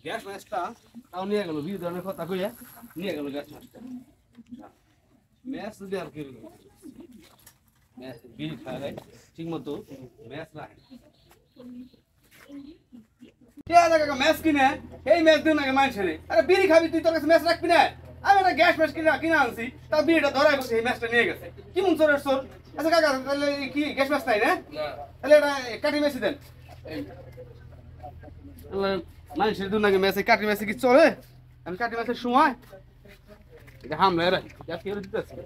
Gas ম্যাচটা তাও নিয়ে গেল বিয়ে ধরনের কথা কইয়া নিয়ে গেল গ্যাস ম্যাচটা ম্যাচ যদি আর কি ম্যাচ বিড়ি খায় ঠিক মতো ম্যাচ রাখে ম্যাচ কিনে এই ম্যাচ দিন আগে মানছে নেই আরে বিড়ি খাবি তুই তোর কাছে ম্যাচ রাখবি না আমি একটা গ্যাস ম্যাচ কিনে আনছি তা বিড়িটা ধরাই বসে এই ম্যাচটা নিয়ে গেছে কি মন চোরের চোর আচ্ছা কাকা তাহলে কি গ্যাস ম্যাচ নাই না তাহলে এটা কাটি ম্যাচই দেন মানুষের দিন আগে ম্যাচে কাটি ম্যাচে কি চলে আমি কাটি ম্যাচের সময় এটা হামলা এরা গ্যাস কি দিতেছে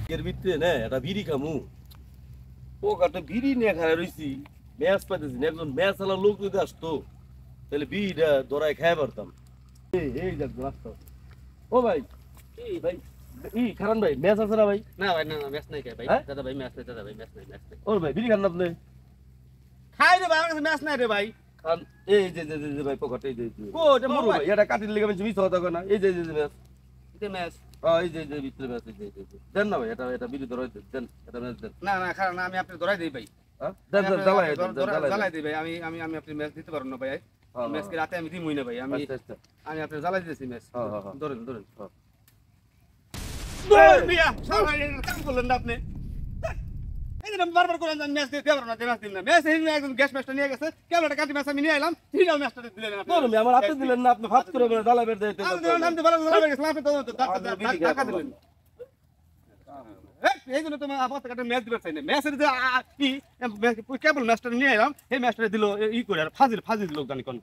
এর ভিতরে না একটা বিড়ি খামু ও একটা বিড়ি নিয়ে খায় রইছি ম্যাচ পাইতেছি না একজন ম্যাচ আলা লোক যদি আসতো তাহলে বিড়িটা ধরায় খাই পারতাম এই দেখ রাস্তা ও ভাই এই ভাই খারান ভাই ম্যাচ আছে না ভাই না ভাই না ম্যাচ নাই ভাই হ্যাঁ? দাদা ভাই ম্যাচ নাই দাদা ভাই ম্যাচ নাই ও ভাই বিড়ি খান না আপনি খাই রে ভাই আমার কাছে ম্যাচ নাই রে ভাই খান এই যে ভাই পকেট এই যে ও এটা মরু ভাই এটা কাটির লেগে আমি মিস হতা না এই যে ম্যাচ এটা ম্যাচ এই যে ভিতরে ম্যাচ এই যে দেন না ভাই এটা বিড়ি ধরাই দেন এটা ম্যাচ দেন না না খারাপ না আমি আপনি ধরাই দেই ভাই দেন জ্বালাই দিই ভাই আমি আপনি ম্যাচ দিতে পারবো না ভাই ম্যাচ কি রাতে আমি দিমই না ভাই আমি আপনি জ্বালাই দিতেছি ম্যাচ ধরেন মিয়া সারা কাম করলেন না আপনি এই যে বারবার করে ম্যাচ দিতে পারবো না ম্যাচ দিন না ম্যাচ এই একদম গ্যাস ম্যাচটা নিয়ে গেছে কেবল একটা কাটি ম্যাচ আমি নিয়ে এলাম তিনটা ম্যাচটা দিলেন না আপনি আমার হাতে দিলেন না আপনি ফাত করে জ্বালাই বের দিতে আমি তো ভালো জ্বালাই গেছিলাম আপনি তো টাকা দিলেন এই জন্য তোমার আপাতত একটা ম্যাচ দিতে চাই না ম্যাচের যে কি কেবল ম্যাচটা নিয়ে এলাম এই ম্যাচটা দিল ই করে আর ফাজিল লোক জানি কোন